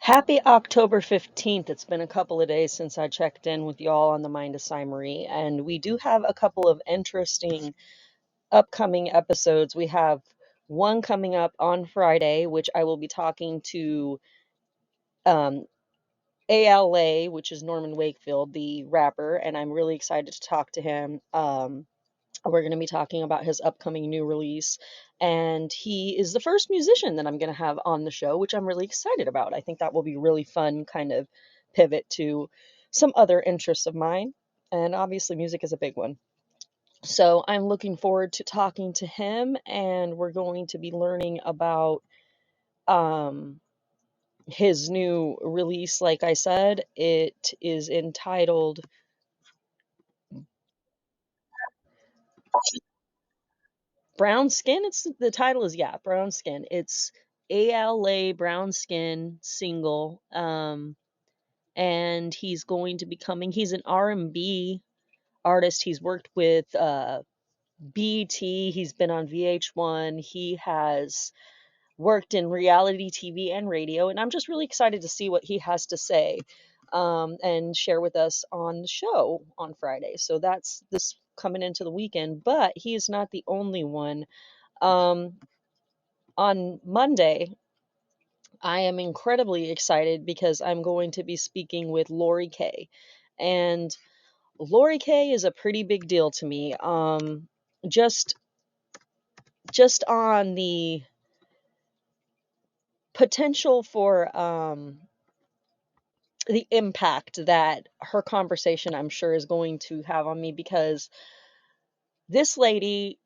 Happy October 15th. It's been a couple of days since I checked in with y'all on the Mind of Marie, and we do have a couple of interesting upcoming episodes. We have one coming up on Friday, which I will be talking to um, ALA, which is Norman Wakefield, the rapper, and I'm really excited to talk to him. We're going to be talking about his upcoming new release, and he is the first musician that I'm going to have on the show, which I'm really excited about. I think that will be really fun, kind of pivot to some other interests of mine, and obviously music is a big one. So I'm looking forward to talking to him, and we're going to be learning about um, his new release. Like I said, it is entitled Brown Skin. It's the title is, yeah, Brown Skin. It's ALA Brown Skin single. And he's going to be coming. He's an R&B artist. He's worked with BT. He's been on VH1. He has worked in reality TV and radio, and I'm just really excited to see what he has to say and share with us on the show on Friday. So that's this coming into the weekend, but he is not the only one. Um, on Monday, I am incredibly excited because I'm going to be speaking with Lori Kay. And Lori Kay is a pretty big deal to me. Just just on the potential for the impact that her conversation, I'm sure, is going to have on me, because this lady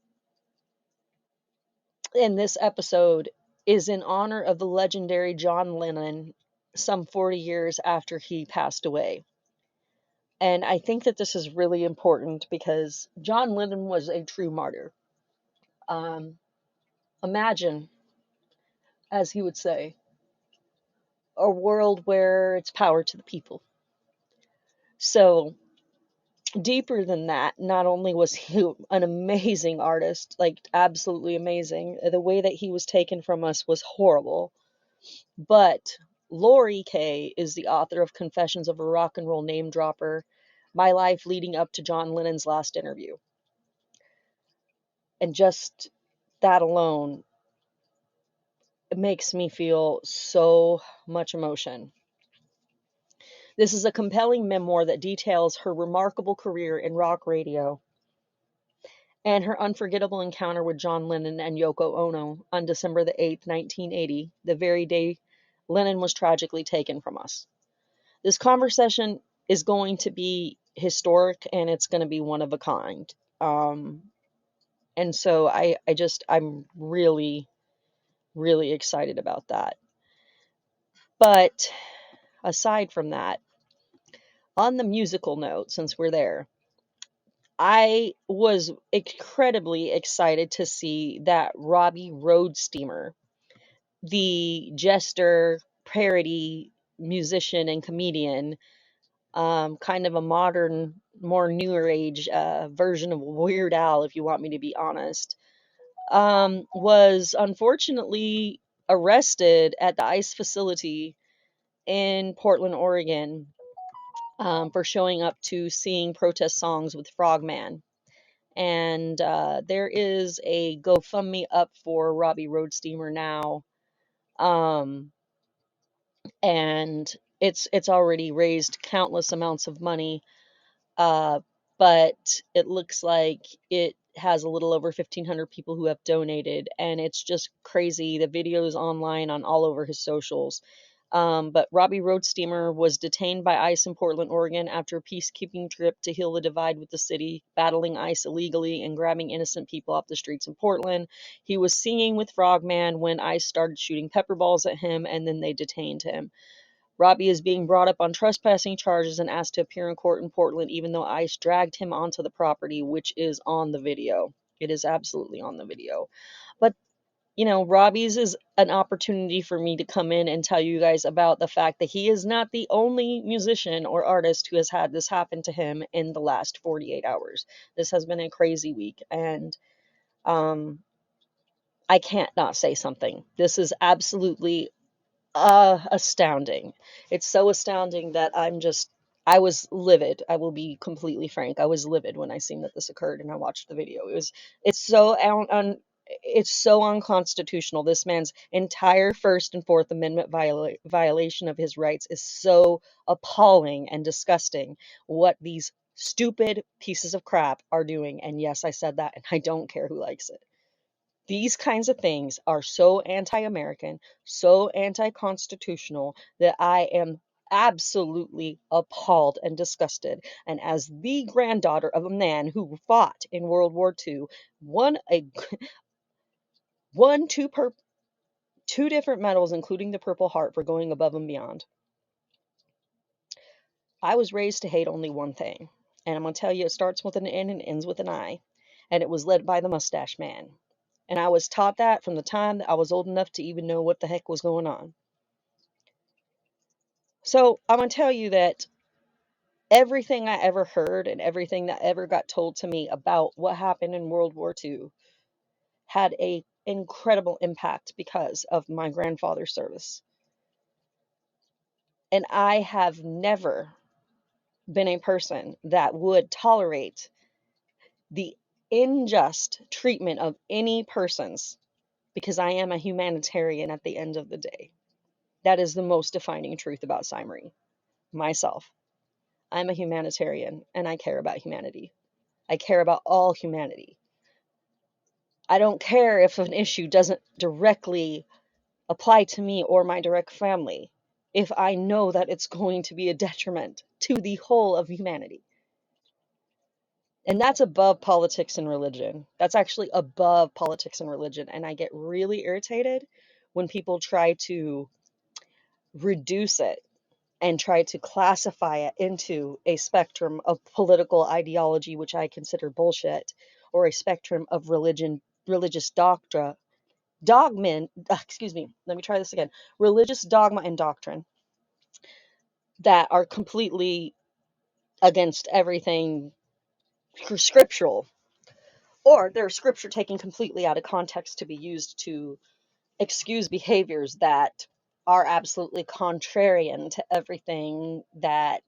in this episode is in honor of the legendary John Lennon some 40 years after he passed away. And I think that this is really important because John Lennon was a true martyr. Um, Imagine, as he would say, a world where it's power to the people. So, deeper than that, not only was he an amazing artist, like absolutely amazing, the way that he was taken from us was horrible, but Lori Kay is the author of Confessions of a Rock and Roll Name Dropper, My Life Leading Up to John Lennon's Last Interview. And just that alone, it makes me feel so much emotion. This is a compelling memoir that details her remarkable career in rock radio and her unforgettable encounter with John Lennon and Yoko Ono on December the 8th, 1980, the very day Lennon was tragically taken from us. This conversation is going to be historic, and it's going to be one of a kind. And so I'm really, really excited about that. But aside from that, on the musical note, since we're there, I was incredibly excited to see that Robbie Roadsteamer, the jester, parody musician, and comedian, kind of a modern, more newer age version of Weird Al, if you want me to be honest, was unfortunately arrested at the ICE facility in Portland, Oregon, for showing up to sing protest songs with Frogman. And there is a GoFundMe up for Robbie Roadsteamer now, um, and it's already raised countless amounts of money. Uh, but it looks like it has a little over 1,500 people who have donated, and it's just crazy. The video is online on all over his socials. But Robbie Roadsteamer was detained by ICE in Portland, Oregon after a peacekeeping trip to heal the divide with the city, battling ICE illegally and grabbing innocent people off the streets in Portland. He was singing with Frogman when ICE started shooting pepper balls at him, and then they detained him. Robbie is being brought up on trespassing charges and asked to appear in court in Portland, even though ICE dragged him onto the property, which is on the video. It is absolutely on the video. But, Robbie's is an opportunity for me to come in and tell you guys about the fact that he is not the only musician or artist who has had this happen to him in the last 48 hours. This has been a crazy week, and I can't not say something. This is absolutely Astounding. It's so astounding that I was livid. I will be completely frank. I was livid when I seen that this occurred and I watched the video. It's so it's so unconstitutional. This man's entire First and Fourth Amendment violation of his rights is so appalling and disgusting. What these stupid pieces of crap are doing. And yes, I said that, and I don't care who likes it. These kinds of things are so anti-American, so anti-constitutional that I am absolutely appalled and disgusted. And as the granddaughter of a man who fought in World War II, won a won two different medals, including the Purple Heart, for going above and beyond. I was raised to hate only one thing, and I'm gonna tell you, it starts with an N and ends with an I, and it was led by the Mustache Man. And I was taught that from the time that I was old enough to even know what the heck was going on. So I'm going to tell you that everything I ever heard and everything that ever got told to me about what happened in World War II had an incredible impact because of my grandfather's service. And I have never been a person that would tolerate the unjust treatment of any persons because I am a humanitarian at the end of the day. That is the most defining truth about Simari. Myself. I'm a humanitarian and I care about humanity. I care about all humanity. I don't care if an issue doesn't directly apply to me or my direct family, if I know that it's going to be a detriment to the whole of humanity. And that's above politics and religion. That's actually above politics and religion. And I get really irritated when people try to reduce it and try to classify it into a spectrum of political ideology, which I consider bullshit, or a spectrum of religious let me try this again. Religious dogma and doctrine that are completely against everything scriptural, or they're scripture taken completely out of context to be used to excuse behaviors that are absolutely contrarian to everything that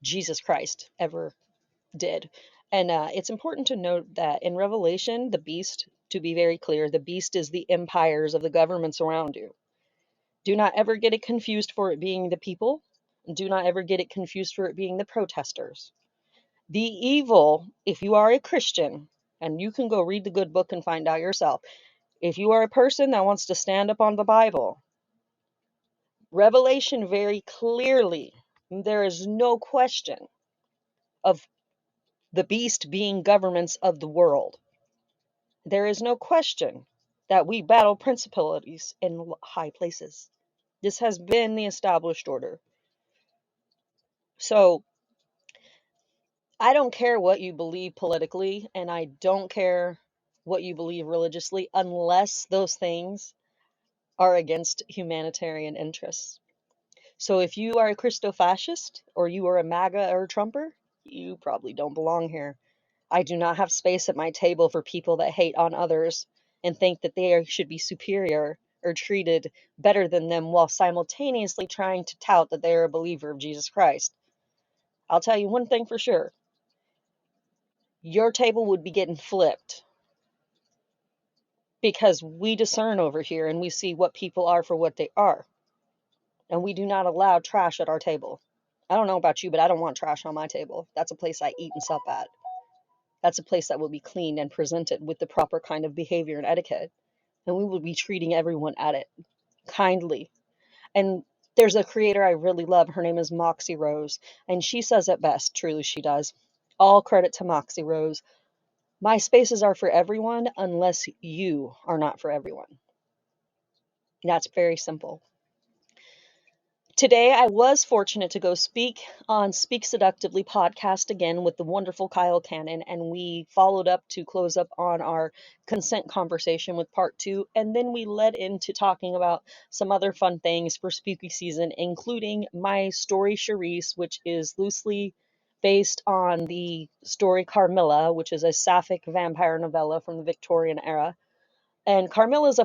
Jesus Christ ever did. And it's important to note that in Revelation, the beast, to be very clear, the beast is the empires of the governments around you. Do not ever get it confused for it being the people. Do not ever get it confused for it being the protesters. The evil, if you are a Christian, and you can go read the good book and find out yourself, if you are a person that wants to stand up on the Bible, Revelation very clearly, there is no question of the beast being governments of the world. There is no question that we battle principalities in high places. This has been the established order. So I don't care what you believe politically, and I don't care what you believe religiously, unless those things are against humanitarian interests. So if you are a Christo-fascist, or you are a MAGA or a Trumper, you probably don't belong here. I do not have space at my table for people that hate on others and think that they should be superior or treated better than them while simultaneously trying to tout that they are a believer of Jesus Christ. I'll tell you one thing for sure. Your table would be getting flipped because we discern over here and we see what people are for what they are. And we do not allow trash at our table. I don't know about you, but I don't want trash on my table. That's a place I eat and sup at. That's a place that will be cleaned and presented with the proper kind of behavior and etiquette. And we will be treating everyone at it kindly. And there's a creator I really love. Her name is Moxie Rose. And she says it best. Truly, she does. All credit to Moxie Rose. My spaces are for everyone unless you are not for everyone. That's very simple. Today, I was fortunate to go speak on Speak Seductively podcast again with the wonderful Kyle Cannon, and we followed up to close up on our consent conversation with part 2, and then we led into talking about some other fun things for spooky season, including my story Charisse, which is loosely based on the story Carmilla, which is a sapphic vampire novella from the Victorian era. And Carmilla is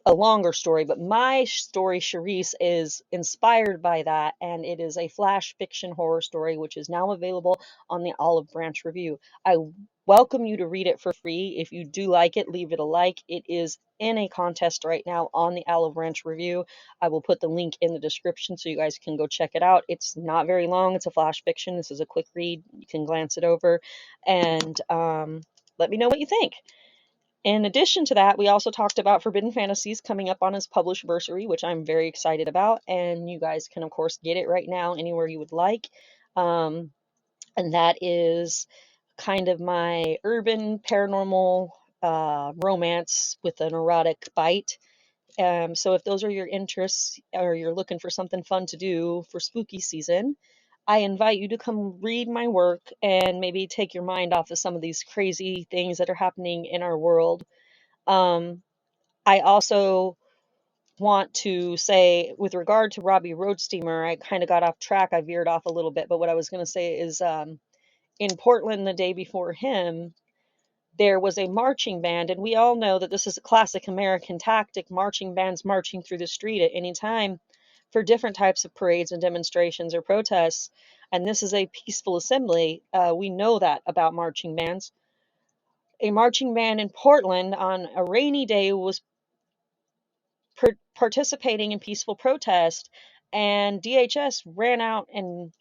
a longer story, but my story, Charisse, is inspired by that, and it is a flash fiction horror story, which is now available on the Olive Branch Review. I welcome you to read it for free. If you do like it, leave it a like. It is in a contest right now on the Olive Branch Review. I will put the link in the description so you guys can go check it out. It's not very long. It's a flash fiction. This is a quick read. You can glance it over, and let me know what you think. In addition to that, we also talked about Forbidden Fantasies coming up on its publishversary, which I'm very excited about. And you guys can, of course, get it right now anywhere you would like. And that is kind of my urban paranormal romance with an erotic bite. So if those are your interests or you're looking for something fun to do for spooky season, I invite you to come read my work and maybe take your mind off of some of these crazy things that are happening in our world. I also want to say, with regard to Robbie Roadsteamer, I kind of got off track. I veered off a little bit, but what I was going to say is in Portland the day before him, there was a marching band, and we all know that this is a classic American tactic, marching bands marching through the street at any time for different types of parades and demonstrations or protests. And this is a peaceful assembly. We know that about marching bands. A marching band in Portland on a rainy day was participating in peaceful protest, and DHS ran out and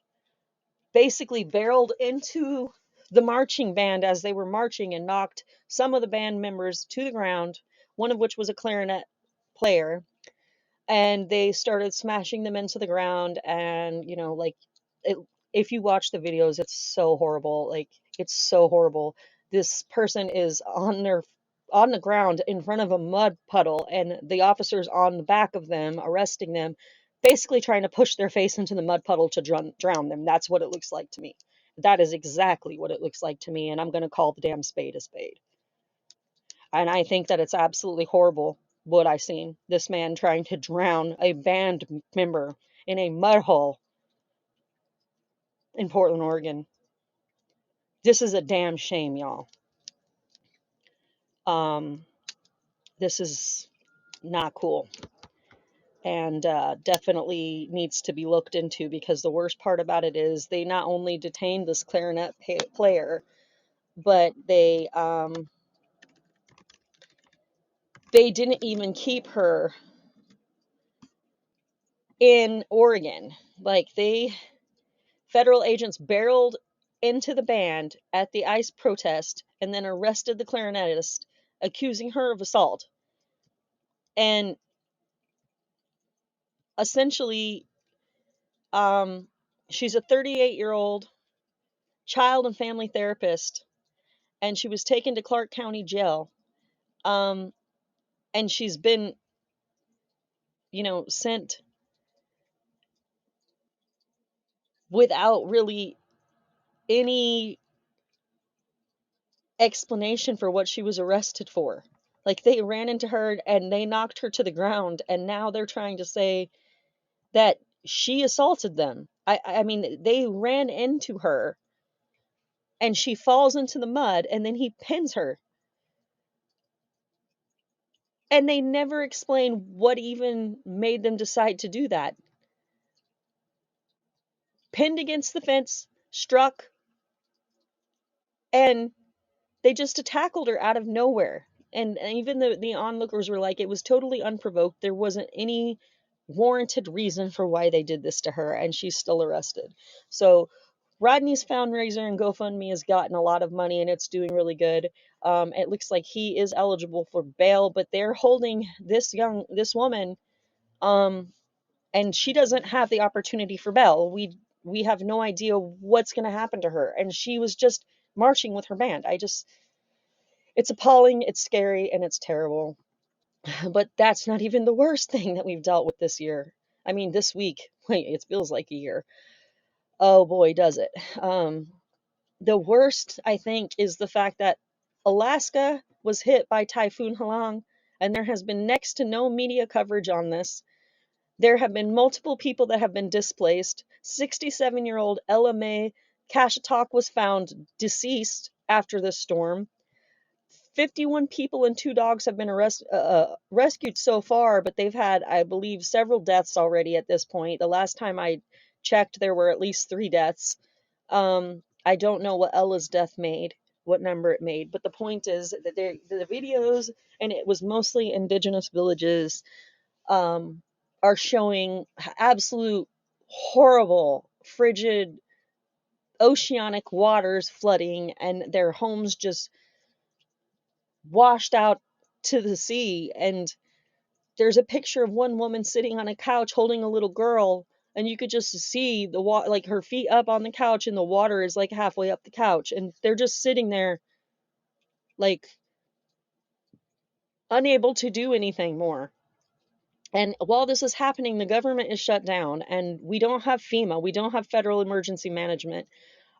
basically barreled into the marching band as they were marching and knocked some of the band members to the ground, one of which was a clarinet player, and they started smashing them into the ground. And like, it, if you watch the videos, it's so horrible. Like, it's so horrible. This person is on the ground in front of a mud puddle, and the officers on the back of them arresting them, basically trying to push their face into the mud puddle to drown them. That's what it looks like to me. That is exactly what it looks like to me, and I'm going to call the damn spade a spade. And I think that it's absolutely horrible what I've seen. This man trying to drown a band member in a mud hole in Portland, Oregon. This is a damn shame, y'all. This is not cool, and definitely needs to be looked into, because the worst part about it is they not only detained this clarinet player, but they didn't even keep her in Oregon. Like, federal agents barreled into the band at the ICE protest and then arrested the clarinetist, accusing her of assault. And essentially, she's a 38-year-old child and family therapist, and she was taken to Clark County Jail. And she's been, sent without really any explanation for what she was arrested for. Like, they ran into her and they knocked her to the ground, and now they're trying to say that she assaulted them. I mean, they ran into her and she falls into the mud, and then he pins her. And they never explain what even made them decide to do that. Pinned against the fence, struck, and they just tackled her out of nowhere. And even the onlookers were like, it was totally unprovoked. There wasn't any warranted reason for why they did this to her, and she's still arrested. So Rodney's fundraiser and GoFundMe has gotten a lot of money, and it's doing really good. It looks like he is eligible for bail, but they're holding this woman, and she doesn't have the opportunity for bail. We have no idea what's going to happen to her, and she was just marching with her band. It's appalling, it's scary, and it's terrible. But that's not even the worst thing that we've dealt with this year. I mean, this week. Wait, it feels like a year. Oh boy, does it. The worst, I think, is the fact that Alaska was hit by Typhoon Halang, and there has been next to no media coverage on this. There have been multiple people that have been displaced. 67-year-old Ella Mae Kashatok was found deceased after the storm. 51 people and 2 dogs have been rescued so far, but they've had, I believe, several deaths already at this point. The last time I checked, there were at least 3 deaths. I don't know what Ella's death made, what number it made, but the point is that the videos, and it was mostly indigenous villages, are showing absolute horrible, frigid, oceanic waters flooding, and their homes just washed out to the sea. And there's a picture of one woman sitting on a couch holding a little girl, and you could just see the water, like her feet up on the couch, and the water is like halfway up the couch, and they're just sitting there like unable to do anything more. And while this is happening, the government is shut down, and we don't have FEMA, we don't have federal emergency management.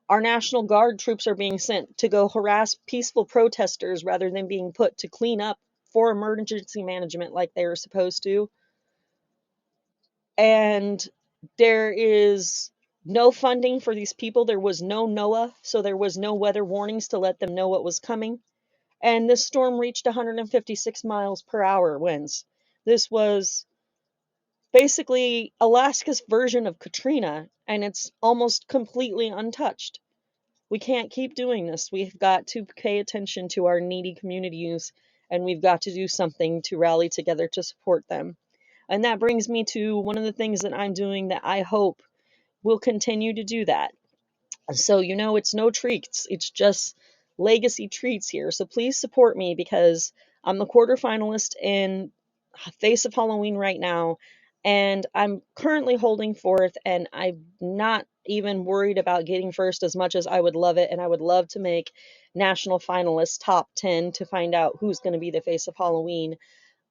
Our National Guard troops are being sent to go harass peaceful protesters rather than being put to clean up for emergency management like they were supposed to. And there is no funding for these people. There was no NOAA, so there was no weather warnings to let them know what was coming. And this storm reached 156 miles per hour winds. This was basically Alaska's version of Katrina, and it's almost completely untouched. We can't keep doing this. We've got to pay attention to our needy communities, and we've got to do something to rally together to support them. And that brings me to one of the things that I'm doing that I hope will continue to do that. So, it's no treats, it's just legacy treats here. So please support me, because I'm the quarterfinalist in Face of Halloween right now, and I'm currently holding fourth, and I'm not even worried about getting first as much as I would love it. And I would love to make national finalists top 10 to find out who's going to be the Face of Halloween.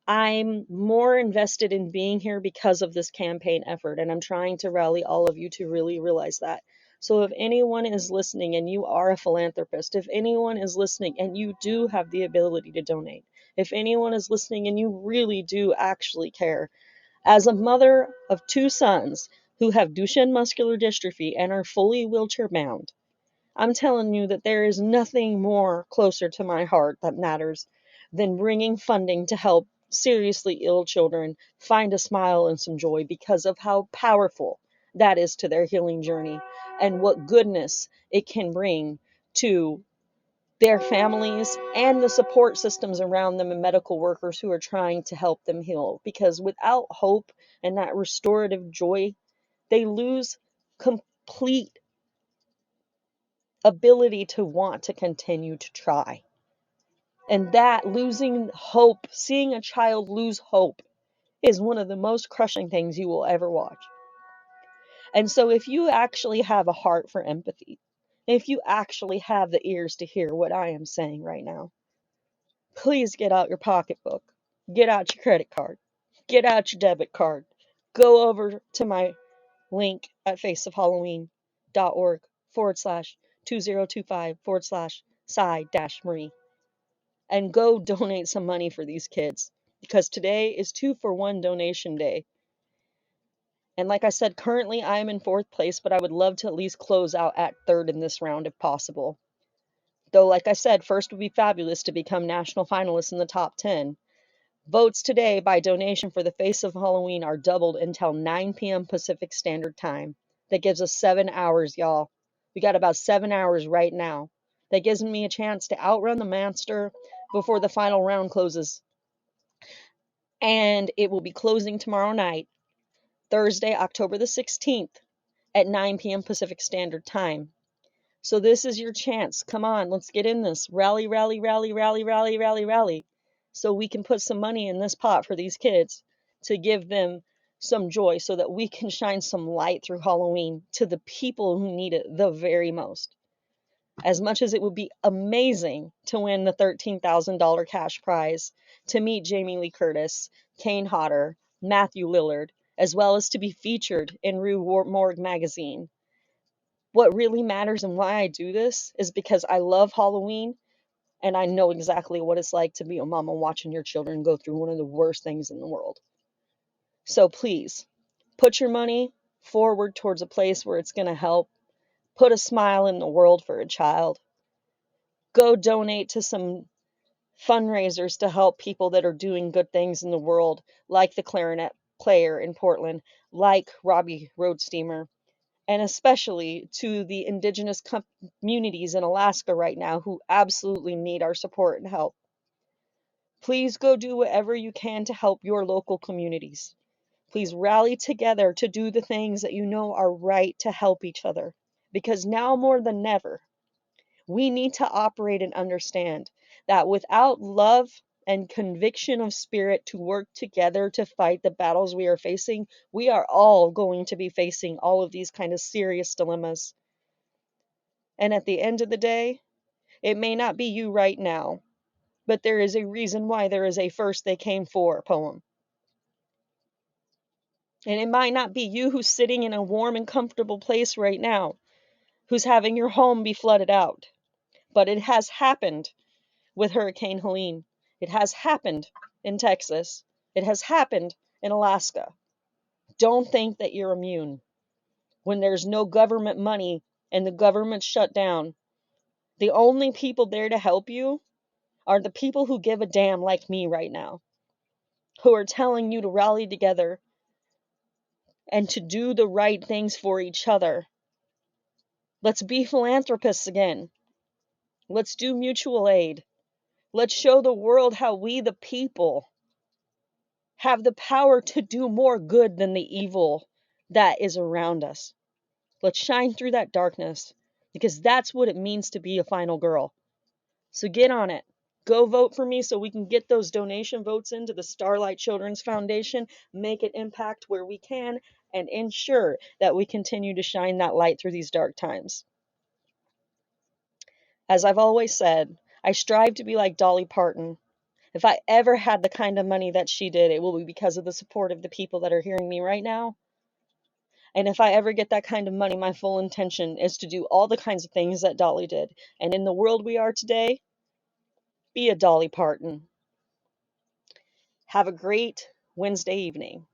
I'm more invested in being here because of this campaign effort, and I'm trying to rally all of you to really realize that. So if anyone is listening and you are a philanthropist, if anyone is listening and you do have the ability to donate, if anyone is listening and you really do actually care, as a mother of 2 sons who have Duchenne muscular dystrophy and are fully wheelchair bound, I'm telling you that there is nothing more closer to my heart that matters than bringing funding to help seriously ill children find a smile and some joy, because of how powerful that is to their healing journey, and what goodness it can bring to their families and the support systems around them, and medical workers who are trying to help them heal. Because without hope and that restorative joy, they lose complete ability to want to continue to try. And that losing hope, seeing a child lose hope, is one of the most crushing things you will ever watch. And so if you actually have a heart for empathy, if you actually have the ears to hear what I am saying right now, please get out your pocketbook, get out your credit card, get out your debit card, go over to my link at faceofhalloween.org/2025/Psy-Marie, and go donate some money for these kids, because today is 2-for-1 donation day. And like I said, currently I am in 4th place, but I would love to at least close out at 3rd in this round if possible. Though, like I said, first would be fabulous to become national finalists in the top 10. Votes today by donation for the Face of Halloween are doubled until 9 p.m. Pacific Standard Time. That gives us 7 hours, y'all. We got about 7 hours right now. That gives me a chance to outrun the monster before the final round closes. And it will be closing tomorrow night, Thursday, October the 16th, at 9 p.m. Pacific Standard Time. So this is your chance. Come on, let's get in this. Rally, rally, rally, rally, rally, rally, rally. So we can put some money in this pot for these kids to give them some joy, so that we can shine some light through Halloween to the people who need it the very most. As much as it would be amazing to win the $13,000 cash prize, to meet Jamie Lee Curtis, Kane Hodder, Matthew Lillard, as well as to be featured in Rue Morgue magazine, what really matters and why I do this is because I love Halloween, and I know exactly what it's like to be a mama watching your children go through one of the worst things in the world. So please, put your money forward towards a place where it's going to help. Put a smile in the world for a child. Go donate to some fundraisers to help people that are doing good things in the world, like the clarinet player in Portland, like Robbie Roadsteamer, and especially to the indigenous communities in Alaska right now who absolutely need our support and help. Please go do whatever you can to help your local communities. Please rally together to do the things that you know are right to help each other. Because now more than ever, we need to operate and understand that without love and conviction of spirit to work together to fight the battles we are facing, we are all going to be facing all of these kind of serious dilemmas. And at the end of the day, it may not be you right now, but there is a reason why there is a first they came for poem. And it might not be you who's sitting in a warm and comfortable place right now, who's having your home be flooded out. But it has happened with Hurricane Helene. It has happened in Texas. It has happened in Alaska. Don't think that you're immune. When there's no government money and the government's shut down, the only people there to help you are the people who give a damn like me right now, who are telling you to rally together and to do the right things for each other. Let's be philanthropists again. Let's do mutual aid. Let's show the world how we, the people, have the power to do more good than the evil that is around us. Let's shine through that darkness, because that's what it means to be a final girl. So get on it. Go vote for me so we can get those donation votes into the Starlight Children's Foundation, make it impact where we can, and ensure that we continue to shine that light through these dark times. As I've always said, I strive to be like Dolly Parton. If I ever had the kind of money that she did, it will be because of the support of the people that are hearing me right now. And if I ever get that kind of money, my full intention is to do all the kinds of things that Dolly did. And in the world we are today, be a Dolly Parton. Have a great Wednesday evening.